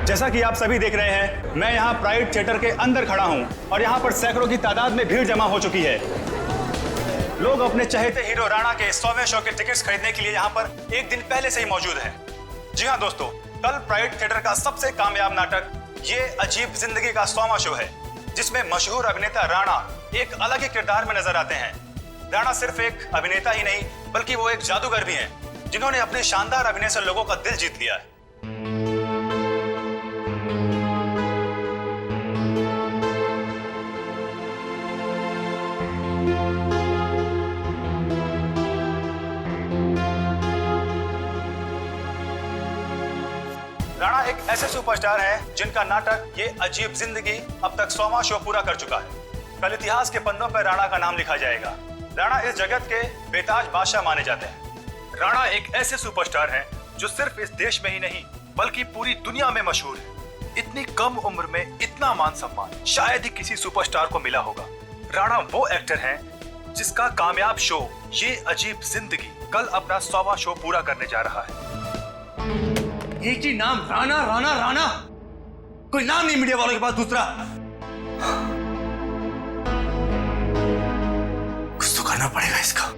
जैसा कि आप सभी देख रहे हैं, मैं यहाँ प्राइड थिएटर के अंदर खड़ा हूँ और यहाँ पर सैकड़ों की तादाद में भीड़ जमा हो चुकी है। लोग अपने चहेते हीरो राणा के 100वें शो के टिकट्स खरीदने के लिए यहाँ पर एक दिन पहले से ही मौजूद हैं। जी हाँ दोस्तों, कल प्राइड थिएटर का सबसे कामयाब नाटक ये अजीब जिंदगी का 100वां शो है, जिसमें मशहूर अभिनेता राणा एक अलग ही किरदार में नजर आते हैं। राणा सिर्फ एक अभिनेता ही नहीं, बल्कि वो एक जादूगर भी हैं, जिन्होंने अपने शानदार अभिनय से लोगों का दिल जीत लिया है। राणा एक ऐसे सुपरस्टार हैं जिनका नाटक ये अजीब जिंदगी अब तक 100वां शो पूरा कर चुका है। कल इतिहास के पन्नों पर राणा का नाम लिखा जाएगा। राणा इस जगत के बेताज बादशाह माने जाते हैं। राणा एक ऐसे सुपरस्टार हैं जो सिर्फ इस देश में ही नहीं बल्कि पूरी दुनिया में मशहूर है। इतनी कम उम्र में इतना मान सम्मान शायद ही किसी सुपरस्टार को मिला होगा। राणा वो एक्टर हैं जिसका कामयाब शो ये अजीब जिंदगी कल अपना 100वां शो पूरा करने जा रहा है। एक ही नाम, राणा राणा राणा। कोई नाम नहीं मीडिया वालों के पास दूसरा। कुछ तो करना पड़ेगा इसका।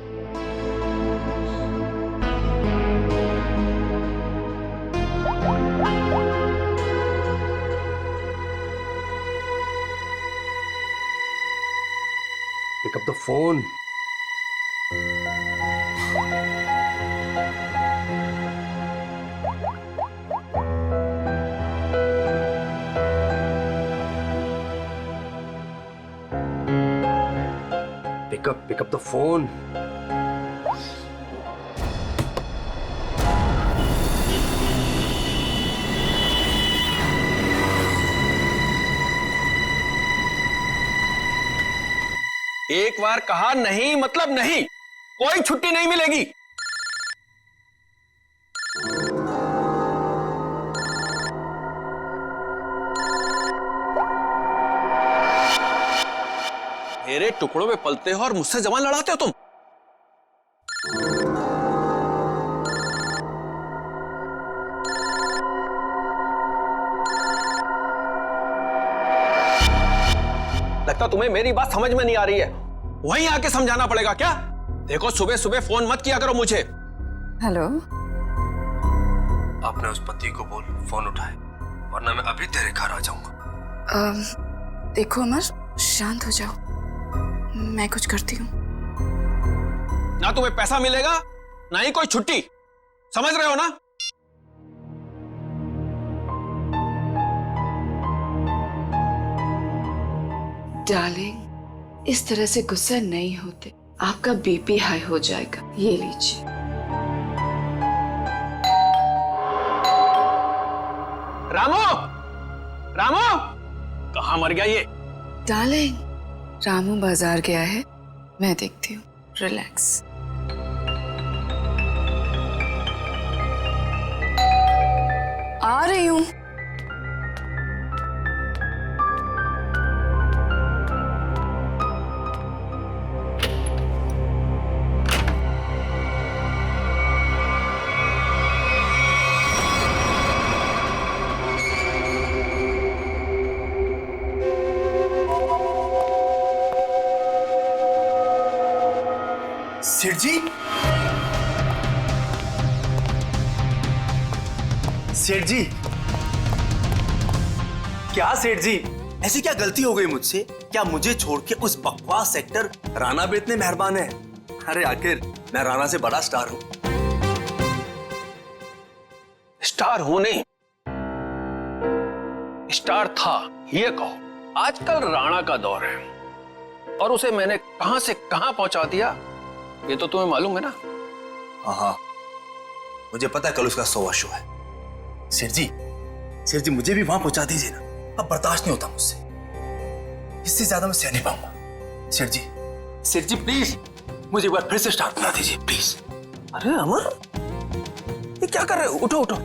Pick up the phone. Pick up the phone. एक बार कहा नहीं मतलब नहीं, कोई छुट्टी नहीं मिलेगी। मेरे टुकड़ों में पलते हो और मुझसे जबान लड़ाते हो तुम। लगता तुम्हें मेरी बात समझ में नहीं आ रही है, वहीं आके समझाना पड़ेगा क्या? देखो सुबह सुबह फोन मत किया करो मुझे। हेलो, अपने उस पति को बोल फोन उठाए, वरना मैं अभी तेरे घर आ जाऊंगा। देखो अमर, शांत हो जाओ, मैं कुछ करती हूँ। ना तुम्हें पैसा मिलेगा ना ही कोई छुट्टी, समझ रहे हो ना? डार्लिंग, इस तरह से गुस्सा नहीं होते, आपका बीपी हाई हो जाएगा। ये लीजिए। रामू, रामू, कहाँ मर गया ये? डार्लिंग, रामू बाजार गया है, मैं देखती हूँ। रिलैक्स। आ रही हूँ। सेठ जी, सेठ जी, क्या सेठ जी, ऐसी क्या गलती हो गई मुझसे? क्या मुझे छोड़ के उस बकवास एक्टर राणा पे इतने मेहरबान है? अरे आखिर मैं राणा से बड़ा स्टार हूं। स्टार हूं नहीं, स्टार था ये कहो। आजकल राणा का दौर है और उसे मैंने कहां से कहां पहुंचा दिया ये तो तुम्हें मालूम है ना? हाँ, मुझे पता है कल उसका 100वां शो है। सेठ जी मुझे भी वहां पहुंचा दीजिए ना, अब बर्दाश्त नहीं होता मुझसे, इससे ज्यादा मैं सह नहीं पाऊंगा। सेठ जी प्लीज मुझे एक बार फिर से स्टार बना दीजिए प्लीज। अरे अमर, ये क्या कर रहे हो? उठो उठो।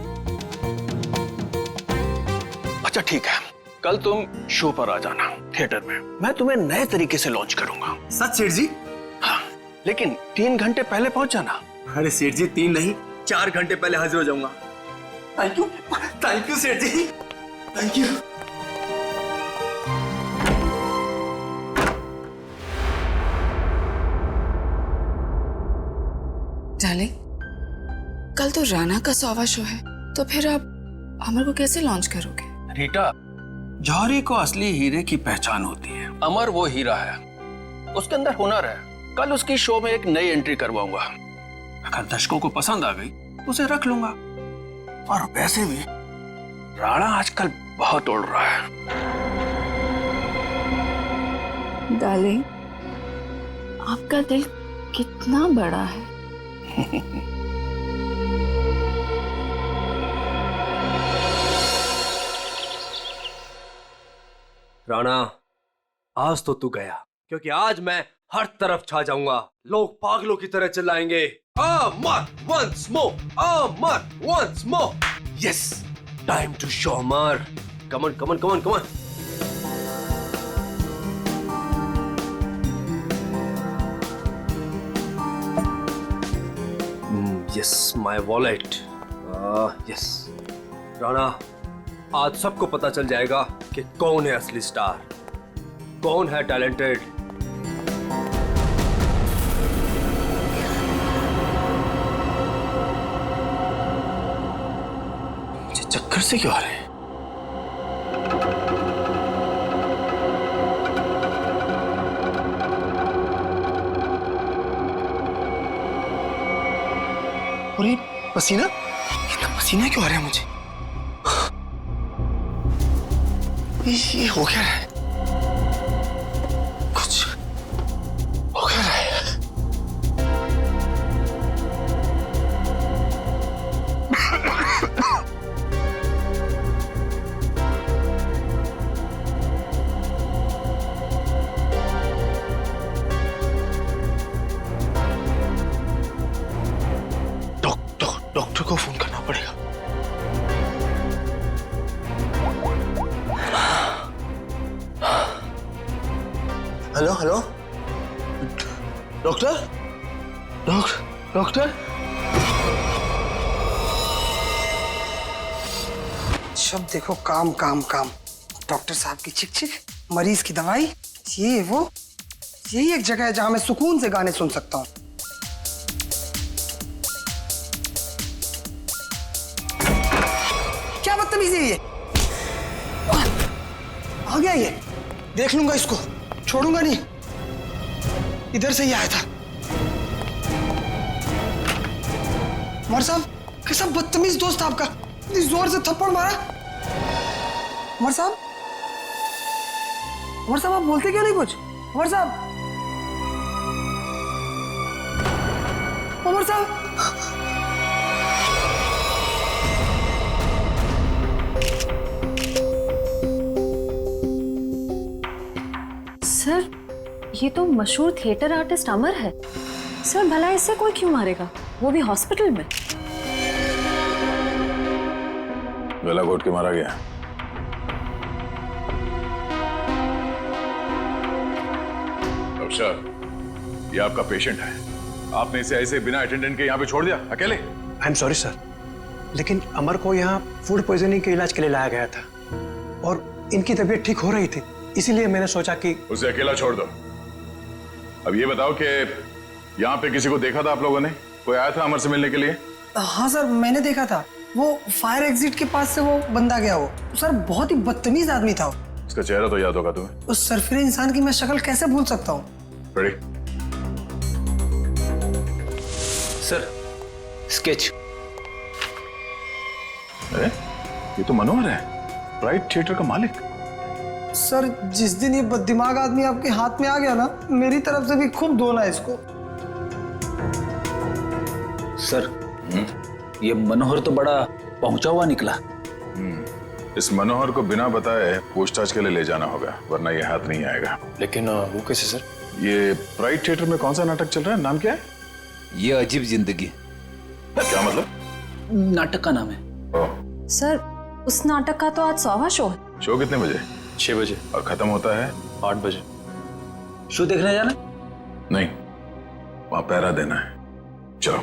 अच्छा ठीक है, कल तुम शो पर आ जाना थिएटर में, मैं तुम्हें नए तरीके से लॉन्च करूंगा। सच सेठ जी? हाँ, लेकिन 3 घंटे पहले पहुंच जाना। अरे सेठ जी 3 नहीं 4 घंटे पहले हाजिर हो जाऊंगा। थैंक यू सेठ जी। Thank you. डार्लिंग, कल तो राणा का 100वां शो है, तो फिर आप अमर को कैसे लॉन्च करोगे? रीटा, जौहरी को असली हीरे की पहचान होती है। अमर वो हीरा है, उसके अंदर हुनर है। कल उसकी शो में एक नई एंट्री करवाऊंगा। अगर दर्शकों को पसंद आ गई तो उसे रख लूंगा। और वैसे भी राणा आजकल बहुत उड़ रहा है। डार्लिंग, आपका दिल कितना बड़ा है। राणा, आज तो तू गया, क्योंकि आज मैं हर तरफ छा जाऊंगा। लोग पागलों की तरह चिल्लाएंगे, Amar once more, Amar once more. Yes, time to show Amar. Come on come on come on come on. Yes, my wallet. Yes Rana, आज सबको पता चल जाएगा कि कौन है असली स्टार, कौन है टैलेंटेड। मुझे चक्कर से क्यों आ रहे हैं? और ये पसीना, इतना पसीना क्यों आ रहा है मुझे? ये हो क्या रहा है? कुछ हो क्या रहा है? डॉक्टर को फोन करना पड़ेगा। Hello hello, doctor doctor. शब्द देखो, काम काम काम। डॉक्टर साहब की चिक चिक, मरीज की दवाई, ये वो, यही एक जगह है जहां मैं सुकून से गाने सुन सकता हूँ। क्या बदतमीजी है ये? आ गया ये, देख लूंगा इसको, छोड़ूंगा नहीं। इधर से ही आया था। उमर साहब, कैसा बदतमीज दोस्त आपका, इतनी जोर से थप्पड़ मारा। उमर साहब, उमर साहब, आप बोलते क्यों नहीं कुछ? उमर साहब, उमर साहब। सर, ये तो मशहूर थिएटर आर्टिस्ट अमर है। सर, भला इससे कोई क्यों मारेगा, वो भी हॉस्पिटल में? गला घोट के मारा गया। डॉक्टर साहब, ये आपका पेशेंट है, आपने इसे ऐसे बिना अटेंडेंट के यहाँ पे छोड़ दिया अकेले? आई एम सॉरी सर, लेकिन अमर को यहाँ फूड पॉइजनिंग के इलाज के लिए लाया गया था और इनकी तबीयत ठीक हो रही थी, इसीलिए मैंने सोचा कि उसे अकेला छोड़ दो। अब ये बताओ कि यहाँ पे किसी को देखा था आप लोगों ने? कोई आया था अमर से मिलने के लिए? हाँ सर, मैंने देखा था। वो फायर एग्जिट के पास से वो बंदा गया। वो सर बहुत ही बदतमीज आदमी था। उसका चेहरा तो याद होगा तुम्हें? उस सरफिरे इंसान की मैं शक्ल कैसे भूल सकता हूँ? रेडी? Sir, sketch. अरे ये तो मनोहर है, प्राइड थिएटर का मालिक। सर, जिस दिन ये बददिमाग आदमी आपके हाथ में आ गया ना, मेरी तरफ से भी खूब धोना है इसको। सर, ये मनोहर तो बड़ा पहुंचा हुआ निकला। इस मनोहर को बिना बताए पूछताछ के लिए ले जाना होगा, वरना ये हाथ नहीं आएगा। लेकिन वो कैसे सर? ये प्राइड थिएटर में कौन सा नाटक चल रहा है? नाम क्या है? ये अजीब जिंदगी। क्या मतलब? नाटक का नाम है। ओह, सर, उस नाटक का तो आज 100वां शो है। शो कितने बजे? 6 बजे। और खत्म होता है 8 बजे। शो देखने जाना? नहीं, वहां पहरा देना है। चलो।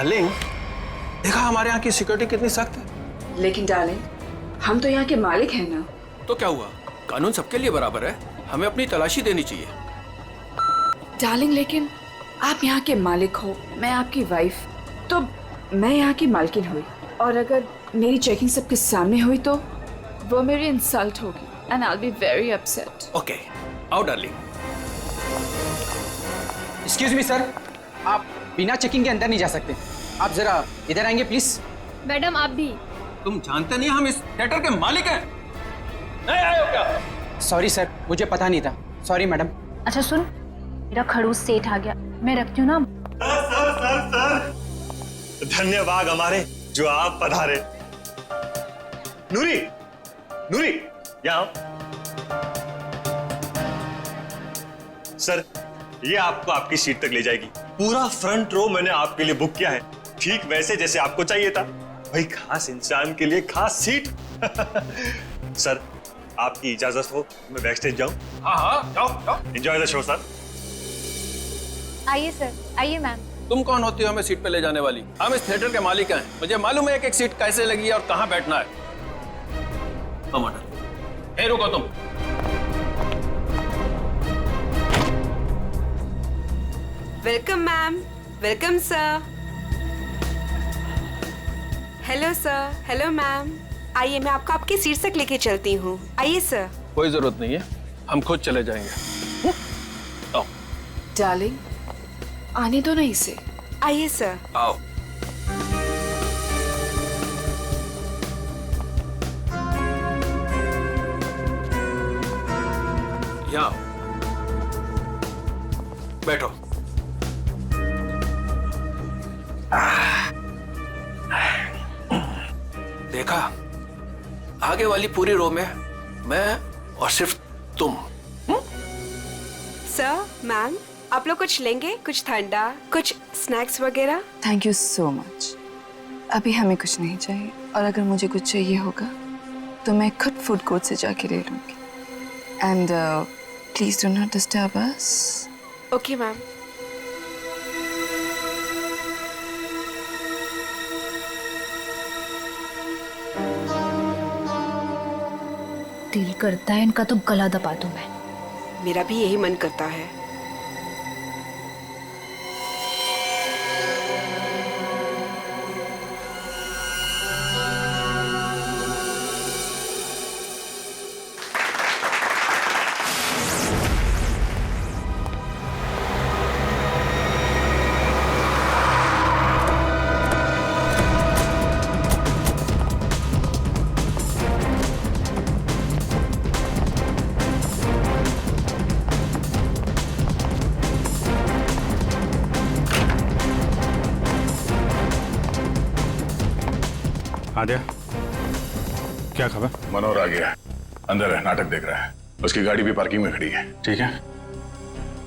डार्लिंग, देखा हमारे यहाँ की सिक्योरिटी कितनी सख्त है। लेकिन डार्लिंग, हम तो यहाँ के मालिक हैं ना। तो क्या हुआ, कानून सबके लिए बराबर है, हमें अपनी तलाशी देनी चाहिए। डार्लिंग, लेकिन आप यहाँ के मालिक हो, मैं आपकी वाइफ, तो मैं यहाँ की मालकिन हुई, और अगर मेरी चेकिंग सबके सामने हुई तो वो मेरी इंसल्ट होगी and I will be very upset. Okay, आओ डार्लिंग। एक्सक्यूज मी सर, आप बिना चेकिंग के अंदर नहीं जा सकते। आप जरा इधर आएंगे प्लीज। मैडम आप भी। तुम जानते नहीं हम इस थिएटर के मालिक हैं? नहीं आए हो क्या? सॉरी सर, मुझे पता नहीं था। Sorry madam. अच्छा सुन, मेरा खड़ूस सेठ आ गया, मैं रखती हूँ ना। धन्यवाद हमारे जो आप पधारे। नूरी, नूरी, यहाँ आओ। सर, ये आपको आपकी सीट तक ले जाएगी। पूरा फ्रंट रो मैंने आपके लिए बुक किया है, ठीक वैसे जैसे आपको चाहिए था। भाई खास इंसान के लिए खास सीट। सर, आपकी इजाजत हो मैं बैक स्टेज जाऊं? हाँ हाँ, जाओ जाओ। Enjoy the show sir. आइए सर, आइए मैम। तुम कौन होती हो हमें सीट पे ले जाने वाली? हम इस थिएटर के मालिक हैं, मुझे मालूम है एक एक सीट कैसे लगी है और कहाँ बैठना है। ए रुको तुम। Welcome ma'am, welcome sir. Hello sir, hello ma'am. आइए मैं आपको आपकी सीट तक लेके चलती हूँ। आइए सर। कोई जरूरत नहीं है, हम खुद चले जाएंगे। आओ। डार्लिंग, आने दो ना इसे। आइए सर। आओ। यहाँ बैठो। देखा, आगे वाली पूरी रो में मैं और सिर्फ तुम। सर, मैम, आप लोग कुछ लेंगे? कुछ ठंडा, कुछ स्नैक्स वगैरह? Thank you so much. अभी हमें कुछ नहीं चाहिए, और अगर मुझे कुछ चाहिए होगा तो मैं खुद फूड कोर्ट से जाके ले लूंगी। And please do not disturb us. Okay ma'am. दिल करता है इनका तो गला दबा दूं मैं। मेरा भी यही मन करता है। आद्या, क्या खबर? मनोहर आ गया, अंदर है, नाटक देख रहा है। उसकी गाड़ी भी पार्किंग में खड़ी है। ठीक है,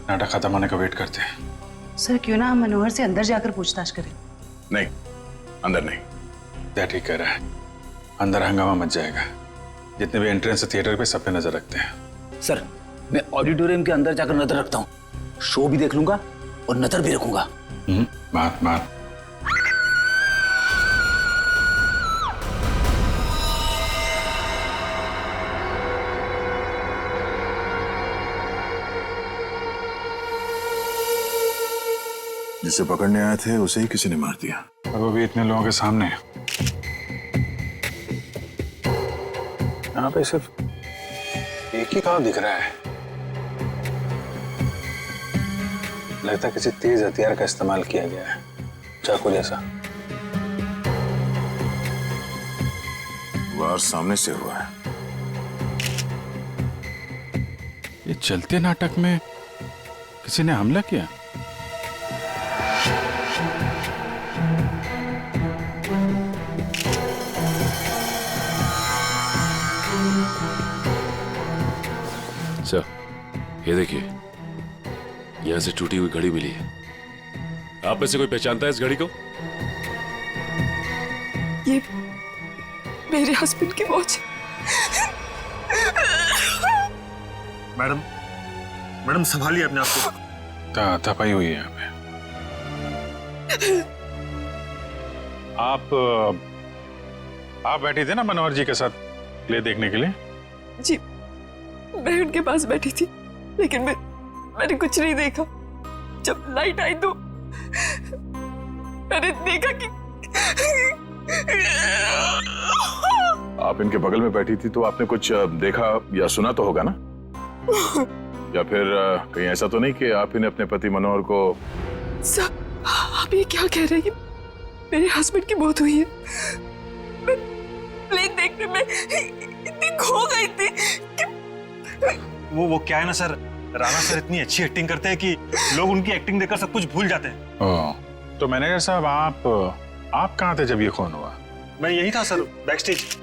नाटक खत्म होने का वेट करते हैं। सर, क्यों ना हम मनोहर से अंदर जाकर पूछताछ करें? नहीं, अंदर नहीं। क्या ठीक कह रहा है, अंदर हंगामा मच जाएगा। जितने भी एंट्रेंस थिएटर पे सब पे नजर रखते हैं। सर, मैं ऑडिटोरियम के अंदर जाकर नजर रखता हूँ, शो भी देख लूंगा और नजर भी रखूंगा। मार। जिसे पकड़ने आए थे उसे ही किसी ने मार दिया, और वो भी इतने लोगों के सामने। यहाँ पे सिर्फ एक ही घाव दिख रहा है। लगता है किसी तेज हथियार का इस्तेमाल किया गया है, चाकू जैसा। वार सामने से हुआ है। ये चलते नाटक में किसी ने हमला किया। सर, ये देखिए, यहां से टूटी हुई घड़ी मिली है। आप में से कोई पहचानता है इस घड़ी को? ये मेरे हस्बैंड की वॉच। मैडम संभालिए अपने आप को। तपाई हुई है यहाँ पे। आप बैठी थे ना मनोहर जी के साथ प्ले देखने के लिए? जी, मैं उनके पास बैठी थी, लेकिन मैंने कुछ नहीं देखा। जब लाइट आई तो मैंने देखा कि आप इनके बगल में बैठी थी तो आपने कुछ देखा या सुना तो होगा ना? या फिर कहीं ऐसा तो नहीं कि आप इन्हें अपने पति मनोहर को? सर, आप ये क्या कह रहे हैं? मेरे हस्बैंड की मौत हुई है। मैं प्ले देखने में इतनी खो गई थी कि वो क्या है ना सर, राणा सर इतनी अच्छी एक्टिंग करते हैं कि लोग उनकी एक्टिंग देखकर सब कुछ भूल जाते हैं। तो मैनेजर साहब, आप कहाँ थे जब ये खून हुआ? मैं यही था सर, बैकस्टेज।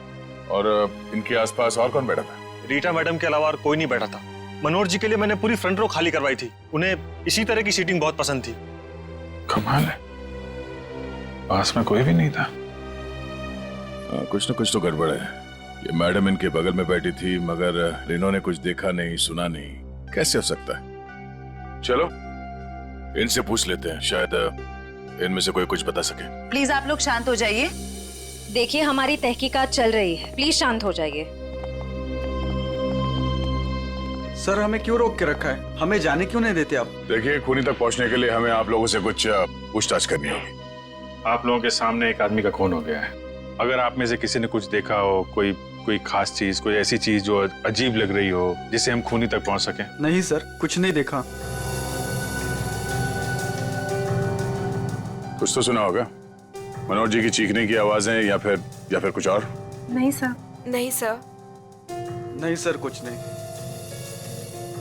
और इनके आसपास और कौन बैठा था? रीटा मैडम के अलावा और कोई नहीं बैठा था। मनोहर जी के लिए मैंने पूरी फ्रंट रो खाली करवाई थी। उन्हें इसी तरह की सीटिंग बहुत पसंद थी। कमाल है, पास में कोई भी नहीं था। कुछ न कुछ तो गड़बड़ है। ये मैडम इनके बगल में बैठी थी मगर इन्होंने कुछ देखा नहीं, सुना नहीं, कैसे हो सकता है? चलो इनसे पूछ लेते हैं, शायद इनमें से कोई कुछ बता सके। प्लीज आप लोग शांत हो जाइए। देखिए, हमारी तहकीकात चल रही है, प्लीज शांत हो जाइए। सर, हमें क्यों रोक के रखा है? हमें जाने क्यों नहीं देते आप? देखिए, खूनी तक पहुंचने के लिए हमें आप लोगों से कुछ पूछताछ करनी होगी। आप लोगों के सामने एक आदमी का खून हो गया है। अगर आप में से किसी ने कुछ देखा हो, कोई खास चीज, कोई ऐसी चीज जो अजीब लग रही हो जिससे हम खूनी तक पहुंच सके। नहीं सर, कुछ नहीं देखा। कुछ तो सुना होगा, मनोहर जी की चीखने की आवाजें या फिर कुछ और? नहीं सर। नहीं सर। नहीं सर, कुछ नहीं।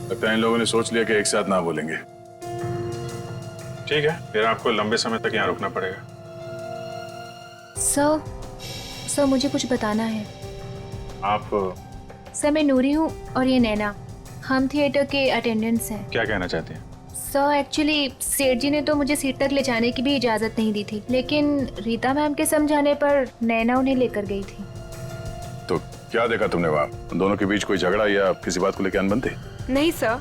लगता है इन लोगों ने सोच लिया कि एक साथ ना बोलेंगे। ठीक है, फिर आपको लंबे समय तक यहाँ रुकना पड़ेगा। सर, मुझे कुछ बताना है। आप? सर, मैं नूरी हूँ और ये नैना, हम थिएटर के अटेंडेंट्स हैं। क्या कहना चाहती हैं? सर, एक्चुअली सेठ जी ने तो मुझे सीट तक ले जाने की भी इजाजत नहीं दी थी, लेकिन रीता मैम के समझाने पर नैना उन्हें लेकर गई थी। तो क्या देखा तुमने वहाँ? दोनों के बीच कोई झगड़ा या किसी बात को लेकर अनबन थी? नहीं सर,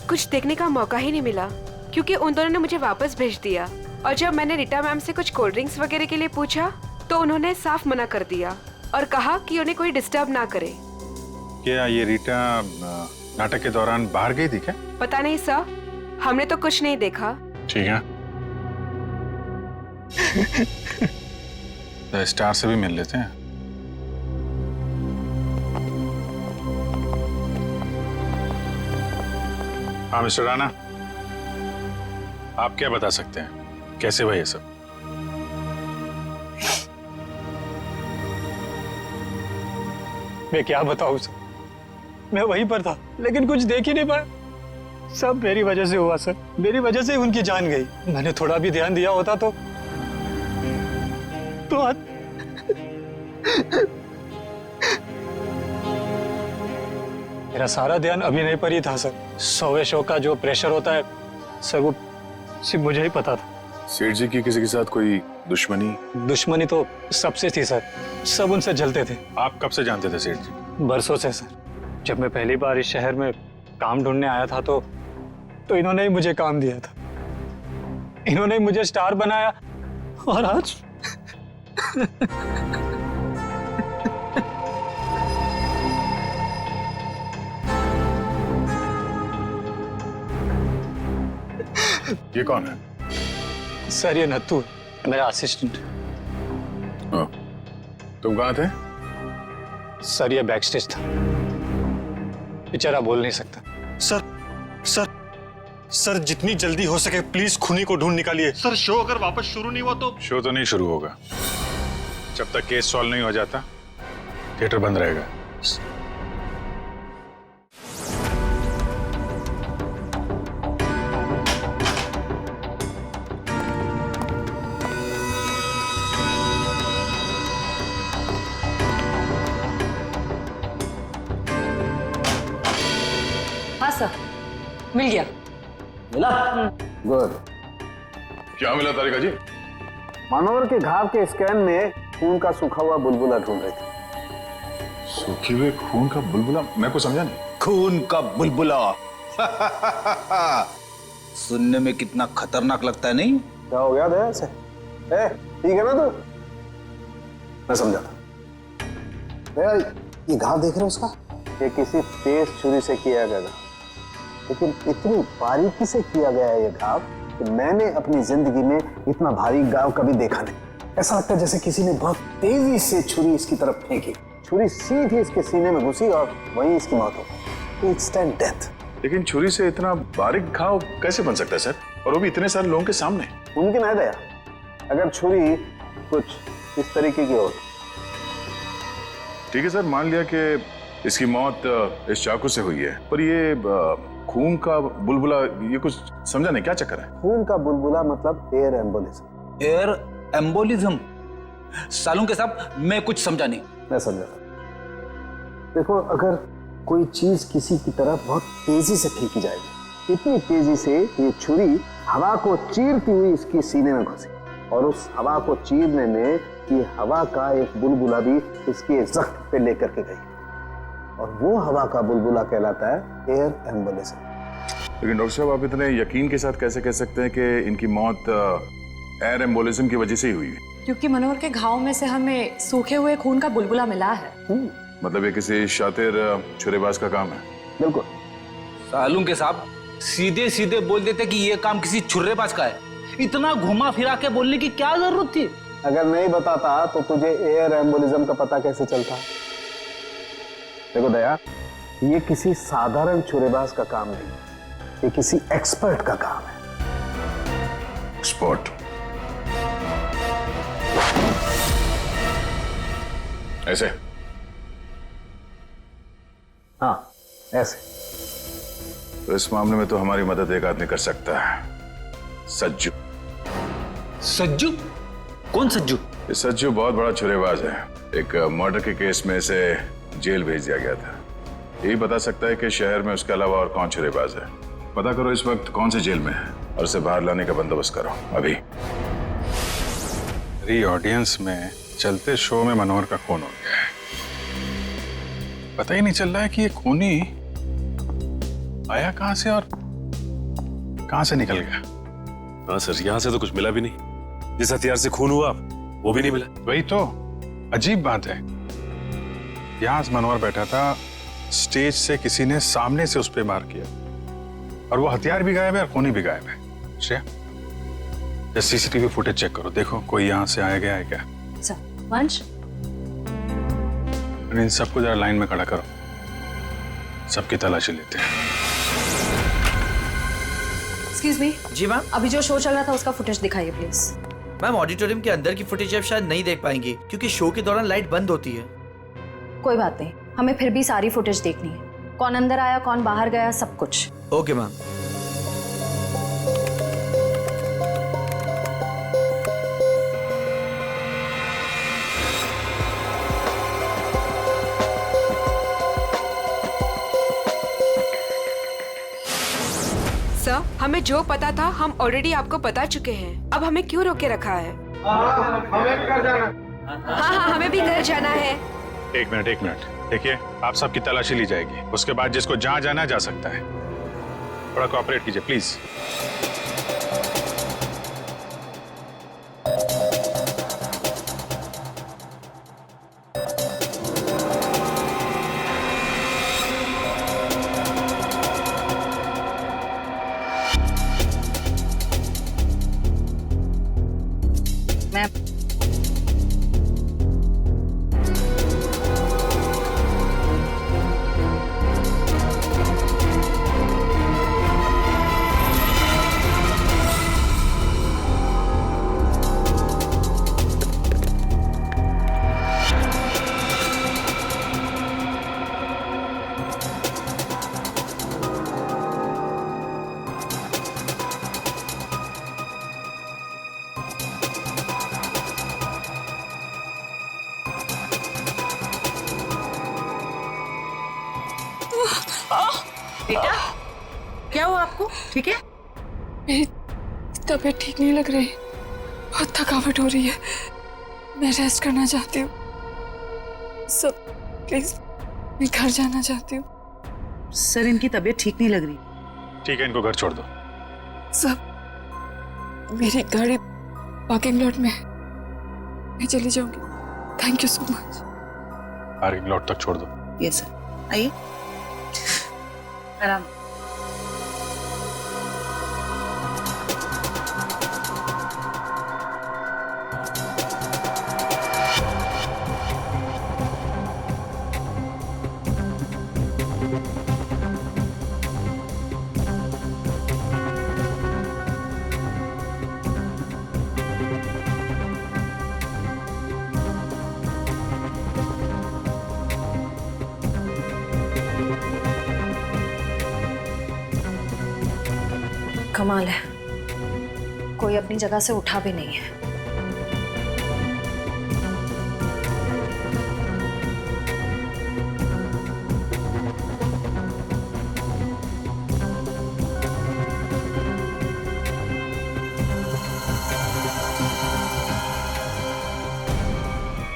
कुछ देखने का मौका ही नहीं मिला क्योंकि उन दोनों ने मुझे वापस भेज दिया। और जब मैंने रीटा मैम से कुछ कोल्ड ड्रिंक्स वगैरह के लिए पूछा तो उन्होंने साफ मना कर दिया और कहा कि उन्हें कोई डिस्टर्ब ना करे। क्या ये रीटा नाटक के दौरान बाहर गई थी क्या? पता नहीं सर, हमने तो कुछ नहीं देखा। ठीक है, तो स्टार से भी मिल लेते हैं। हाँ मिस्टर राणा, आप क्या बता सकते हैं, कैसे हुआ ये सब? मैं क्या बताऊं सर, मैं वहीं पर था लेकिन कुछ देख ही नहीं पाया। सब मेरी वजह से हुआ सर, मेरी वजह से उनकी जान गई। मैंने थोड़ा भी ध्यान दिया होता तो आज मेरा सारा ध्यान अभिनय पर ही था सर। 100वें शो का जो प्रेशर होता है सर, वो सिर्फ मुझे ही पता था। सेठ जी की किसी के साथ कोई दुश्मनी? दुश्मनी तो सबसे थी सर, सब उनसे जलते थे। आप कब से जानते थे सेठ जी? बरसों से सर। जब मैं पहली बार इस शहर में काम ढूंढने आया था तो इन्होंने ही मुझे काम दिया था, इन्होंने ही मुझे स्टार बनाया और आज ये कौन है? सर, ये नत्थू, मेरा असिस्टेंट। तुम कहाँ थे? सर, ये बैकस्टेज था, बेचारा बोल नहीं सकता। सर, जितनी जल्दी हो सके प्लीज खूनी को ढूंढ निकालिए। सर, शो अगर वापस शुरू नहीं हुआ तो? शो तो नहीं शुरू होगा जब तक केस सॉल्व नहीं हो जाता। थिएटर बंद रहेगा। हाँ सर, मिल गया। मिला? गुड। क्या मिला तारिका जी? मनोहर के घाव के स्कैन में खून का सूखा हुआ बुलबुला ढूंढ रहे थे। सूखे हुए खून का बुलबुला? मैं कुछ समझा नहीं। खून का बुलबुला सुनने में कितना खतरनाक लगता है, नहीं? क्या हो गया दया से? ठीक है ना तू? मैं समझाता। भैया ये घाव देख रहे हो उसका? ये किसी तेज छुरी से किया गया था, लेकिन इतनी बारीकी से किया गया है ये घाव कि मैंने अपनी जिंदगी में इतना भारी घाव कभी देखा नहीं। ऐसा लगता है जैसे किसी ने बहुत तेजी से छुरी इसकी तरफ फेंकी, छुरी सीधी इसके सीने में घुसी और वहीं इसकी मौत हो गई। Instant death. लेकिन छुरी से इतना बारीक घाव कैसे बन सकता है सर, और वो भी इतने सारे लोगों के सामने? मुमकिन है दया, अगर छुरी कुछ इस तरीके की हो। ठीक है सर, मान लिया कि इसकी मौत इस चाकू से हुई है, पर ये खून का बुलबुला, ये कुछ समझा नहीं क्या चक्कर है? खून का बुलबुला मतलब एयर एम्बोलिज्म। Air embolism? सालू के साहब मैं कुछ समझा नहीं। मैं समझा। देखो, अगर कोई चीज किसी की तरफ बहुत तेजी से फेंकी जाएगी, इतनी तेजी से ये छुरी हवा को चीरती हुई इसकी सीने में घुसी, और उस हवा को चीरने में ये हवा का एक बुलबुला भी इसके जख्म पे लेकर के गई, और वो हवा का बुलबुला कहलाता है एयर एम्बोलिज्म। लेकिन डॉक्टर साहब, आप इतने यकीन के साथ कैसे कह सकते हैं कि इनकी मौत एयर एम्बोलिज्म की वजह से ही हुई है? क्योंकि मनोहर के घाव में से हमें सूखे हुए खून का बुलबुला मिला है। मतलब ये किसी शातिर छुरेबाज का काम है? बिल्कुल। सालू के साहब सीधे सीधे बोल देते कि ये काम किसी छुर्रेबाज का है, इतना घुमा फिरा के बोलने की क्या जरूरत थी? अगर नहीं बताता तो तुझे एयर एम्बोलिज्म का पता कैसे चलता? देखो दया, ये किसी साधारण छुरेबाज का काम नहीं, ये किसी एक्सपर्ट का काम है। एक्सपर्ट? ऐसे? हाँ, ऐसे। तो इस मामले में तो हमारी मदद एक आदमी कर सकता है, सज्जू। सज्जू? कौन सज्जू? ये सज्जू बहुत बड़ा छुरेबाज है। एक मर्डर के केस में इसे जेल भेज दिया गया था। यही बता सकता है कि शहर में उसके अलावा और कौन छुरेबाज है। पता करो इस वक्त कौन से जेल में है और उसे बाहर लाने का बंदोबस्त करो अभी। मेरी ऑडियंस में चलते शो में मनोहर का खून हो गया है। पता ही नहीं चल रहा है कि ये खूनी आया कहां से और कहां से निकल गया। हाँ सर, यहाँ से तो कुछ मिला भी नहीं। जिस हथियार से खून हुआ वो भी नहीं मिला। वही तो अजीब बात है। यहां मनोहर बैठा था, स्टेज से किसी ने सामने से उस पर मार किया, और वो हथियार भी गायब है और खूनी भी गायब है। श्रेया, सीसीटीवी फुटेज चेक करो, देखो कोई यहाँ से आया गया है क्या। वंश, इन सबको जरा लाइन में खड़ा करो, सबकी तलाशी लेते हैं। Excuse me. जी मैम। अभी जो शो चल रहा था उसका फुटेज दिखाइए प्लीज। मैम, ऑडिटोरियम के अंदर की फुटेज आप शायद नहीं देख पाएंगे क्योंकि शो के दौरान लाइट बंद होती है। कोई बात नहीं, हमें फिर भी सारी फुटेज देखनी है। कौन अंदर आया, कौन बाहर गया, सब कुछ। Okay ma'am. सर, हमें जो पता था हम ऑलरेडी आपको बता चुके हैं। अब हमें क्यों रोके रखा है? हमें घर जाना। हाँ, हमें भी घर जाना है। एक मिनट देखिए, आप सबकी तलाशी ली जाएगी, उसके बाद जिसको जहां जाना जा सकता है। थोड़ा कोऑपरेट कीजिए प्लीज। बेटा, क्या हुआ आपको? ठीक है? मेरी तबीयत ठीक नहीं लग रही, बहुत थकावट हो रही है, मैं रेस्ट करना चाहती हूँ। सब प्लीज, मैं घर जाना चाहती हूँ। सर, इनकी तबीयत ठीक नहीं लग रही। ठीक है, इनको घर छोड़ दो। सब, मेरी गाड़ी पार्किंग लॉट में है, मैं चली जाऊंगी। Thank you so much. Parking lot तक छोड़ दो। यस सर, आइए आराम। कमाल है, कोई अपनी जगह से उठा भी नहीं है।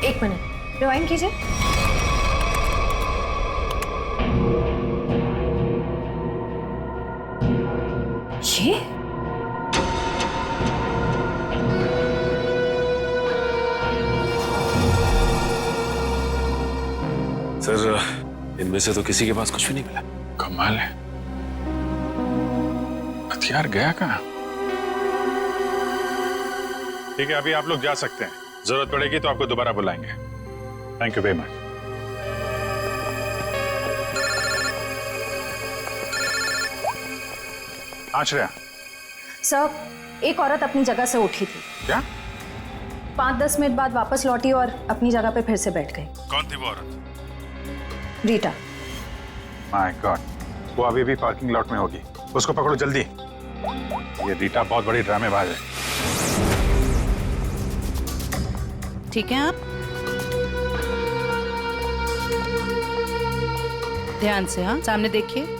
एक मिनट, रिवाइंड कीजिए। ये सर, इनमें से तो किसी के पास कुछ भी नहीं मिला। कमाल है, हथियार गया कहाँ? ठीक है, अभी आप लोग जा सकते हैं। जरूरत पड़ेगी तो आपको दोबारा बुलाएंगे। Thank you very much. हाँ श्रेया। सर, एक औरत अपनी जगह से उठी थी। क्या? 5-10 मिनट बाद वापस लौटी और अपनी जगह पे फिर से बैठ गई। कौन थी वो औरत? रीटा। माय गॉड, वो अभी भी पार्किंग लॉट में होगी। उसको पकड़ो जल्दी। ये रीटा बहुत बड़ी ड्रामेबाज है। ठीक है, आप ध्यान से, हाँ सामने देखिए,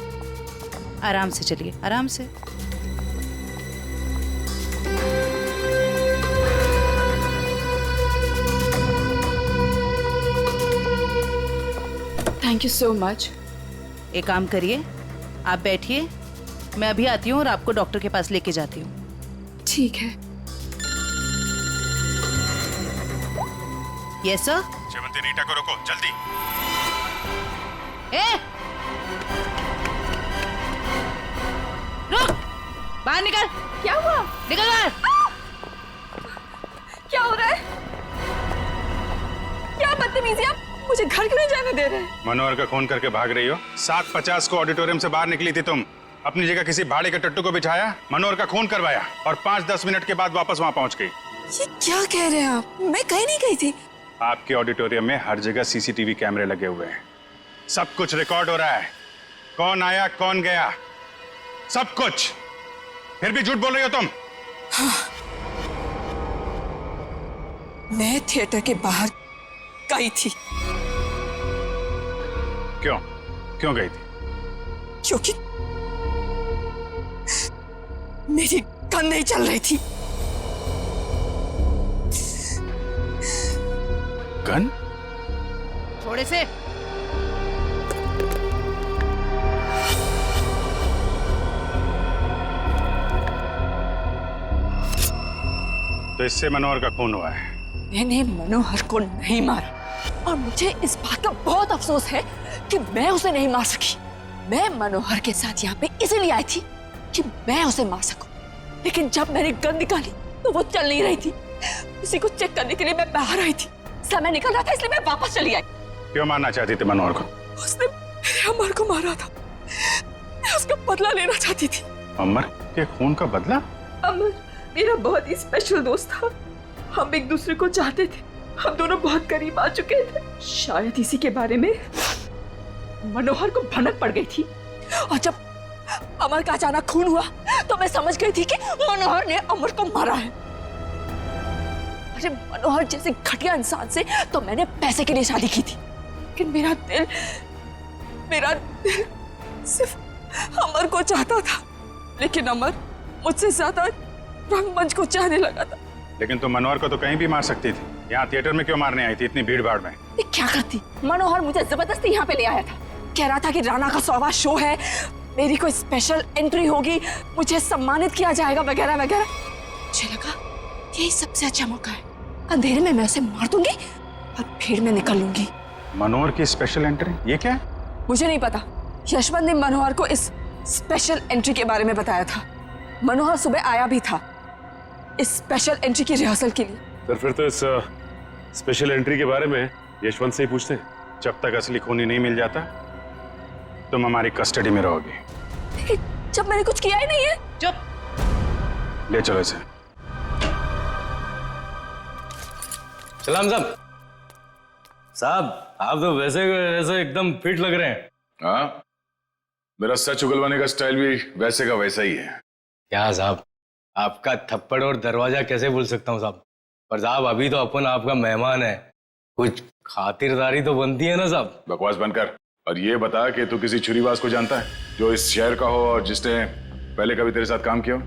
आराम से चलिए, आराम से। Thank you so much. एक काम करिए, आप बैठिए, मैं अभी आती हूँ और आपको डॉक्टर के पास लेके जाती हूँ। ठीक है। Yes sir. शेवंती, रीटा को रोको जल्दी। ए! रुक! बाहर निकल! क्या हुआ? निकल बाहर! क्या हो रहा है? क्या बदतमीजी, आप मुझे घर क्यों नहीं जाने दे रहे? मनोहर का खून करके भाग रही हो। 7:50 को ऑडिटोरियम से बाहर निकली थी तुम। अपनी जगह किसी भाड़े के टट्टू को बिठाया, मनोहर का खून करवाया और 5-10 मिनट के बाद वापस वहां पहुंच गई। ये क्या कह रहे हैं आप? मैं कहीं नहीं गई थी। आपके ऑडिटोरियम में हर जगह सीसीटीवी कैमरे लगे हुए हैं। सब कुछ रिकॉर्ड हो रहा है। कौन आया, कौन गया, सब कुछ। फिर भी झूठ बोल रही हो तुम। हाँ। मैं थिएटर के बाहर गई थी। क्यों? क्यों गई थी? क्योंकि मेरी गन नहीं चल रही थी। गन? थोड़े से। तो इससे मनोहर का खून हुआ है। मैंने मनोहर को नहीं मारा और मुझे इस बात का बहुत अफसोस है कि मैं उसे नहीं मार सकी। मैं मनोहर के साथ यहाँ पे इसलिए आई थी कि मैं उसे मार सकूं, लेकिन जब मैंने गन निकाली तो वो चल नहीं रही थी। उसी को चेक करने के लिए मैं बाहर आई थी। समय निकल रहा था इसलिए मैं वापस चली आई। क्यों मारना चाहती थी मनोहर को? उसने मेरे अमर को मारा था, मैं उसका बदला लेना चाहती थी। अमर के खून का बदला? अमर मेरा बहुत ही स्पेशल दोस्त था। हम एक दूसरे को चाहते थे, हम दोनों बहुत करीब आ चुके थे। शायद इसी के बारे में मनोहर को भनक पड़ गई थी और जब अमर का अचानक खून हुआ तो मैं समझ गई थी कि मनोहर ने अमर को मारा है। अरे मनोहर जैसे घटिया इंसान से तो मैंने पैसे के लिए शादी की थी, लेकिन मेरा दिल सिर्फ अमर को चाहता था। लेकिन अमर मुझसे ज्यादा रंगमंच को चाहने लगा था। लेकिन तुम मनोहर को तो कहीं भी मार सकती थी। यहाँ थिएटर में क्यों मारने आई थी इतनी भीड़ भाड़ में? क्या करती? मनोहर मुझे जबरदस्ती यहाँ पे ले आया था। कह रहा था कि राणा का 100वां शो है, मेरी कोई स्पेशल एंट्री होगी, मुझे सम्मानित किया जाएगा वगैरह वगैरह। मुझे लगा यही सबसे अच्छा मौका है। अंधेरे में मैं उसे मार दूंगी और फिर मैं निकल लूंगी। मनोहर की स्पेशल एंट्री, ये क्या है? मुझे नहीं पता। यशवंत ने मनोहर को इस स्पेशल एंट्री के बारे में बताया था। मनोहर सुबह आया भी था इस स्पेशल एंट्री की रिहर्सल के लिए। सर फिर तो इस स्पेशल एंट्री के बारे में यशवंत से ही पूछते हैं। जब तक असली खूनी नहीं मिल जाता तुम हमारी कस्टडी में रहोगी। लेकिन जब मैंने कुछ किया ही नहीं है। चुप। ले चलो इसे। सलाम साहब। साहब आप तो वैसे वैसे एकदम फिट लग रहे हैं। हाँ, मेरा सच उगलवाने का स्टाइल भी वैसे का वैसा ही है। क्या साहब, आपका थप्पड़ और दरवाजा कैसे भूल सकता हूँ साहब। पर साहब अभी तो अपन आपका मेहमान है, कुछ खातिरदारी तो बनती है ना साहब। बकवास बनकर। और ये बता कि तू किसी छुरीबाज को जानता है जो इस शहर का हो और जिसने पहले कभी तेरे साथ काम किया हो?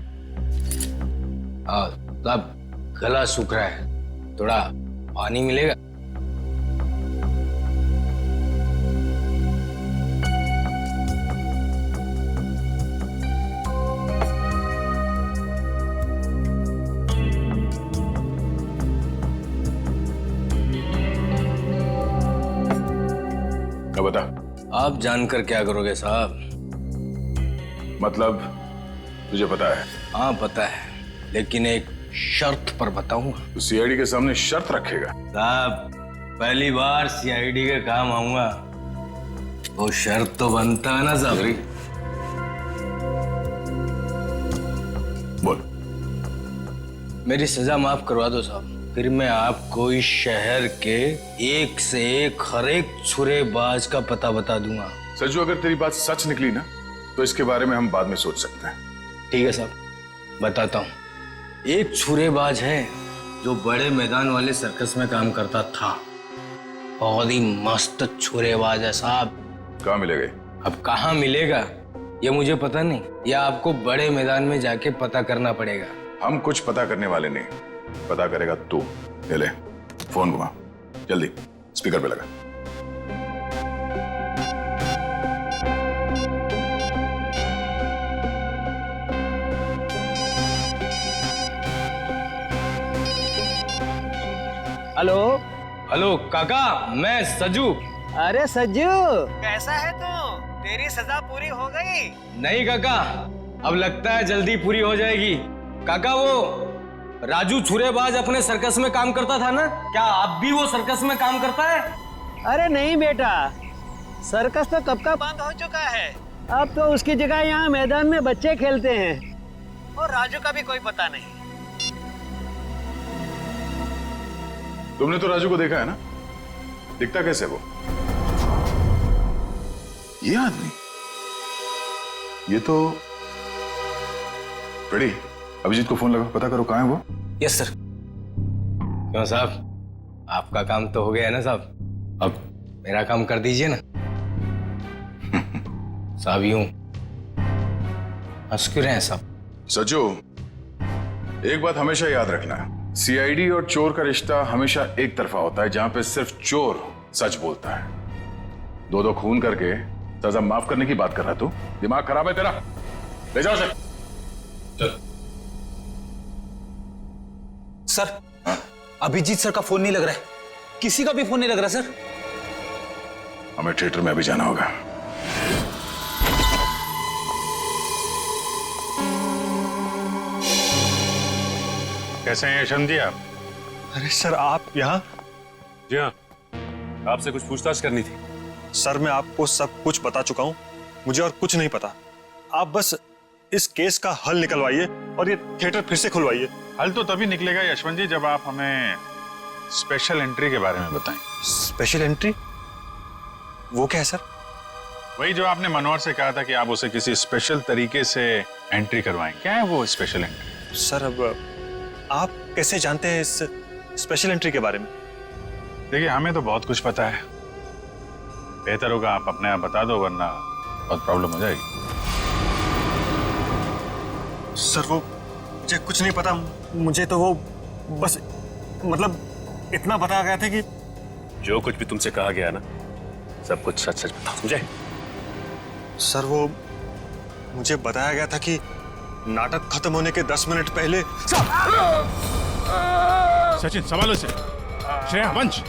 हाँ साहब, गला सूख रहा है, थोड़ा पानी मिलेगा? क्या बता? आप जानकर क्या करोगे साहब? मतलब तुझे पता है? हाँ पता है, लेकिन एक शर्त पर बताऊंगा। तो सीआईडी के सामने शर्त रखेगा? साहब पहली बार सीआईडी के काम आऊंगा, वो शर्त तो बनता है ना साहब। बोल। मेरी सजा माफ करवा दो साहब, फिर मैं आपको इस शहर के एक से एक हर एक छुरेबाज का पता बता दूंगा। सज्जू, अगर तेरी बात सच निकली ना तो इसके बारे में हम बाद में सोच सकते हैं। ठीक है साहब, बताता हूँ। एक छुरेबाज है जो बड़े मैदान वाले सर्कस में काम करता था। बहुत ही मस्त छुरेबाज है साहब। कहाँ मिलेगा? अब कहाँ मिलेगा ये मुझे पता नहीं, या आपको बड़े मैदान में जाके पता करना पड़ेगा। हम कुछ पता करने वाले नहीं, पता करेगा तू। ले फोन घुमा, जल्दी स्पीकर पे लगा। हेलो। हेलो काका, मैं सज्जू। अरे सज्जू, कैसा है तू? तेरी सजा पूरी हो गई? नहीं काका, अब लगता है जल्दी पूरी हो जाएगी। काका वो राजू छुरेबाज अपने सर्कस में काम करता था ना, क्या आप भी वो सर्कस में काम करता है? अरे नहीं बेटा, सर्कस तो कब का बंद हो चुका है। अब तो उसकी जगह यहाँ मैदान में बच्चे खेलते हैं, और राजू का भी कोई पता नहीं। तुमने तो राजू को देखा है ना, दिखता कैसे वो? ये आदमी, ये तो रेडी। अभिजीत को फोन लगा, पता करो कहाँ है वो। Yes sir. क्यों साहब, आपका काम तो हो गया है ना साहब, अब मेरा काम कर दीजिए ना। साहब यूं हंस क्यों रहे हैं साहब? सज्जू, एक बात हमेशा याद रखना, सीआईडी और चोर का रिश्ता हमेशा एक तरफा होता है, जहां पे सिर्फ चोर सच बोलता है। दो खून करके सजा माफ करने की बात कर रहा तू? दिमाग खराब है तेरा? ले जाओ सर। चल। सर, अभिजीत सर का फोन नहीं लग रहा है, किसी का भी फोन नहीं लग रहा सर। हमें थिएटर में अभी जाना होगा। कैसे हैं यशवंत जी आप? अरे सर, आप यहाँ? जी हाँ, आपसे कुछ पूछताछ करनी थी। सर, मैं आपको सब कुछ बता चुका हूँ, मुझे और कुछ नहीं पता। आप बस इस केस का हल निकलवाइए और ये थिएटर फिर से खुलवाइए। हल तो तभी निकलेगा यशवंत जी, जब आप हमें स्पेशल एंट्री के बारे में बताएं। Special entry? वो क्या है सर? वही जो आपने मनोहर से कहा था कि आप उसे किसी स्पेशल तरीके से एंट्री करवाएं। क्या है वो स्पेशल एंट्री? सर, अब आप कैसे जानते हैं इस स्पेशल एंट्री के बारे में? देखिए, हमें तो बहुत कुछ पता है, बेहतर होगा आप अपने आप बता दो, वरना बहुत प्रॉब्लम हो जाएगी। सर, वो मुझे कुछ नहीं पता। मुझे तो वो बस मतलब इतना बताया गया था कि जो कुछ भी तुमसे कहा गया ना, सब कुछ सच सच बताओ, समझे? सर, वो मुझे बताया गया था कि नाटक खत्म होने के 10 मिनट पहले। सचिन, संभालो इसे। श्रेया, वंश।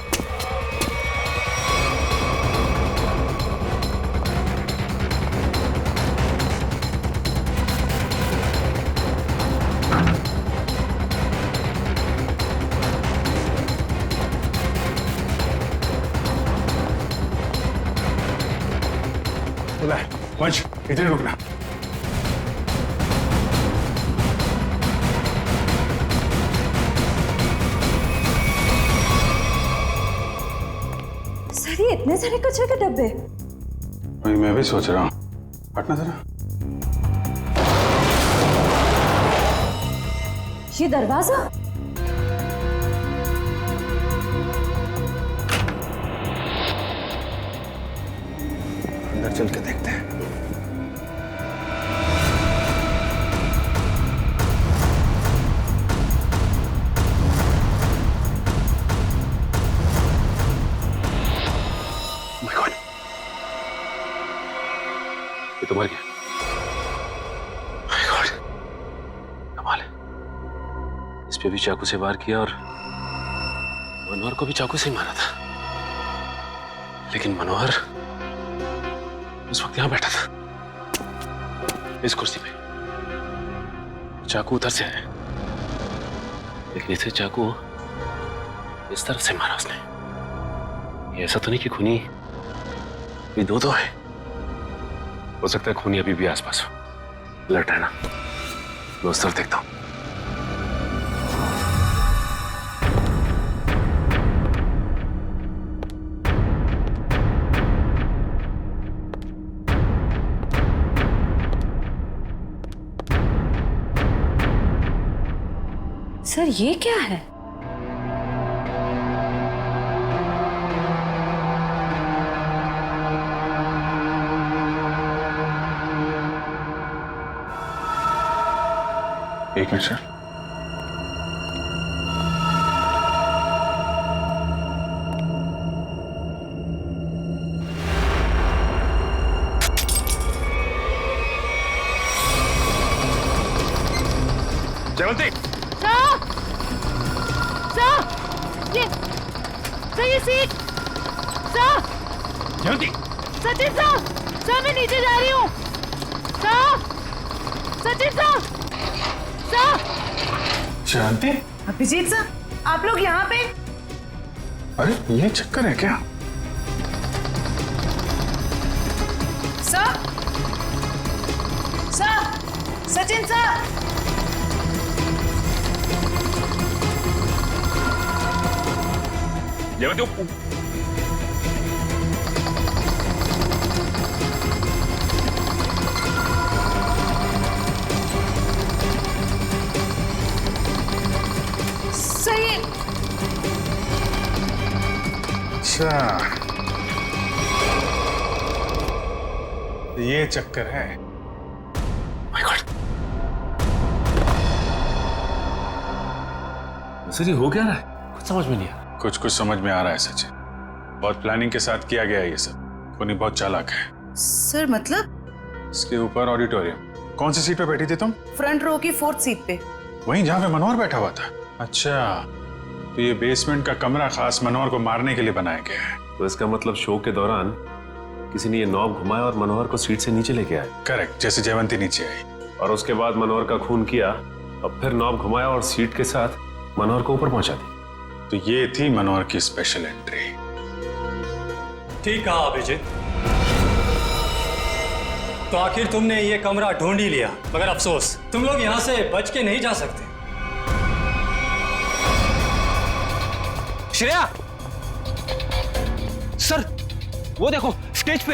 खुला है। वंश, इधर ही रुकना। सर ये इतने सारे कचरे के डब्बे। वही मैं भी सोच रहा हूँ। हटना जरा। ये दरवाजा। अंदर चल के देखते हैं। My God. ये तो मर गया। My God. कमाल है। इस पे भी चाकू से वार किया और मनोहर को भी चाकू से ही मारा था। लेकिन मनोहर उस वक्त यहां बैठा था, इस कुर्सी पे। चाकू उधर से है, लेकिन इसे चाकू इस तरफ से मारा उसने। ये ऐसा तो नहीं कि खूनी ये दो है। हो सकता है खूनी अभी भी आसपास हो। अलर्ट रहना। मैं उस तरफ देखता हूं। सर ये क्या है? एक मिनट सर। जयवंती, ये सीट जयवंती, सचिन सर मैं नीचे जा रही हूँ। सचिन सर शांति। अभिजीत सर आप लोग यहाँ पे? अरे ये चक्कर है क्या? सर सचिन सर जयवंती, सही। अच्छा ये चक्कर है। My God. सर ये हो क्या रहा है? कुछ समझ में नहीं आ। कुछ समझ में आ रहा है सचिन। बहुत प्लानिंग के साथ किया गया है ये सब। खूनी बहुत चालाक है। सर मतलब? इसके ऊपर ऑडिटोरियम। कौन सी सीट पे बैठी थी तुम? फ्रंट रो की 4th सीट पे। वहीं जहाँ पे मनोहर बैठा हुआ था। अच्छा तो ये बेसमेंट का कमरा खास मनोहर को मारने के लिए बनाया गया है। तो इसका मतलब शो के दौरान किसी ने ये नॉब घुमाया और मनोहर को सीट से नीचे लेके आया। करेक्ट, जैसे जयवंती नीचे आई और उसके बाद मनोहर का खून किया और फिर नॉब घुमाया और सीट के साथ मनोहर को ऊपर पहुंचा दी। तो ये थी मनोहर की स्पेशल एंट्री। ठीक कहा अभिजीत। तो आखिर तुमने ये कमरा ढूंढ ही लिया, मगर अफसोस तुम लोग यहाँ से बच के नहीं जा सकते। श्रेया सर वो देखो स्टेज पे।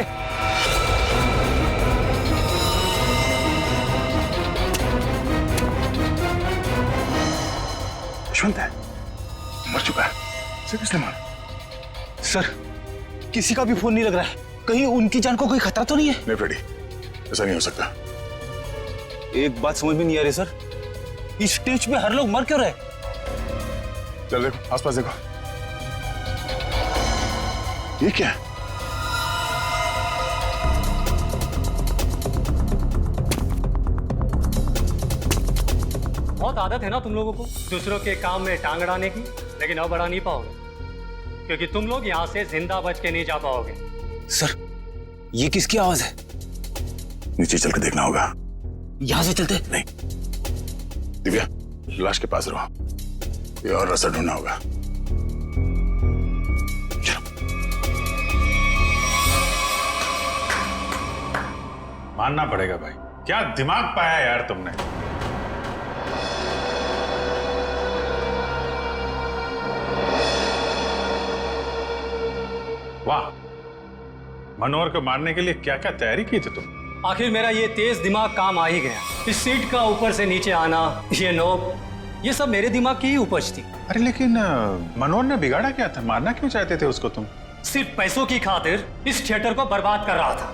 यशवंत है, मर चुका है। इसे किसने मारा? सर किसी का भी फोन नहीं लग रहा है। कहीं उनकी जान को कोई खतरा तो नहीं है? नहीं फ्रेडी, ऐसा नहीं हो सकता। एक बात समझ में नहीं आ रही सर, इस स्टेज पे हर लोग मर क्यों रहे? चल देखो आसपास देखो। ये क्या है? बहुत आदत है ना तुम लोगों को दूसरों के काम में टांग अड़ाने की, लेकिन अब अड़ा नहीं पाओगे क्योंकि तुम लोग यहाँ से जिंदा बच के नहीं जा पाओगे। सर ये किसकी आवाज है? नीचे चल के देखना होगा। यहाँ से चलते? नहीं, दिव्या लाश के पास रहो, ये और रास्ता ढूंढना होगा। चलो। मानना पड़ेगा भाई, क्या दिमाग पाया यार तुमने। वाह, मनोहर को मारने के लिए क्या क्या तैयारी की थी तुम। आखिर मेरा ये तेज दिमाग काम आ ही गया। इस सीट का ऊपर से नीचे आना, ये नोक, ये सब मेरे दिमाग की ही उपज थी। अरे लेकिन मनोहर ने बिगाड़ा क्या था, मारना क्यों चाहते थे उसको तुम। सिर्फ पैसों की खातिर इस थिएटर को बर्बाद कर रहा था।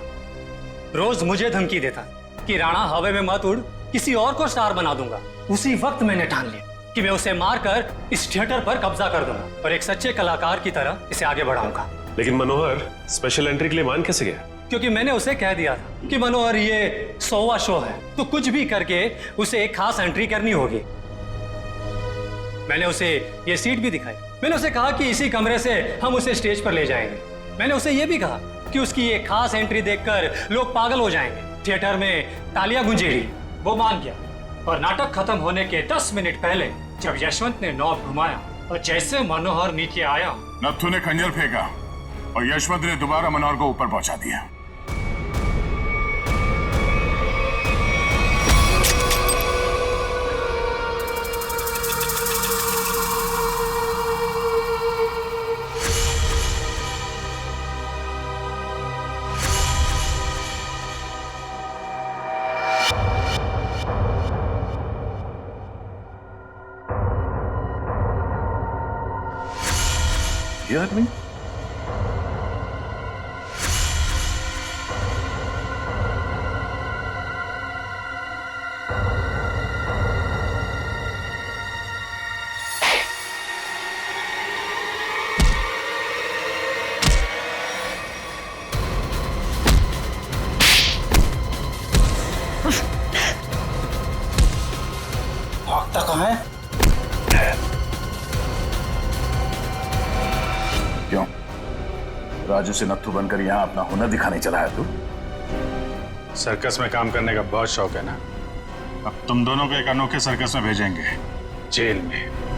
रोज मुझे धमकी देता कि राणा हवा में मत उड़, किसी और को स्टार बना दूंगा। उसी वक्त मैंने ठान लिया कि मैं उसे मारकर इस थिएटर पर कब्जा कर दूंगा और एक सच्चे कलाकार की तरह इसे आगे बढ़ाऊंगा। लेकिन मनोहर स्पेशल एंट्री के लिए मान कैसे गया? क्योंकि मैंने उसे कह दिया था कि मनोहर ये 100वां शो है, तो कुछ भी करके उसे एक खास एंट्री करनी होगी। मैंने उसे ये सीट भी दिखाई। मैंने उसे कहा कि इसी कमरे से हम उसे स्टेज पर ले जाएंगे। मैंने उसे ये भी कहा कि उसकी ये खास एंट्री देखकर लोग पागल हो जाएंगे, थिएटर में तालियां गूंजेगी। वो मान गया और नाटक खत्म होने के 10 मिनट पहले जब यशवंत ने नॉब घुमाया और जैसे मनोहर नीचे आया, नत्थु ने खंजर फेंका और यशवंत ने दोबारा मनोहर को ऊपर पहुंचा दिया। ये आदमी भागता कहाँ है? क्यों, राजू से नत्थु बनकर यहाँ अपना हुनर दिखाने चला है तू? सर्कस में काम करने का बहुत शौक है ना? अब तुम दोनों को एक अनोखे सर्कस में भेजेंगे, जेल में।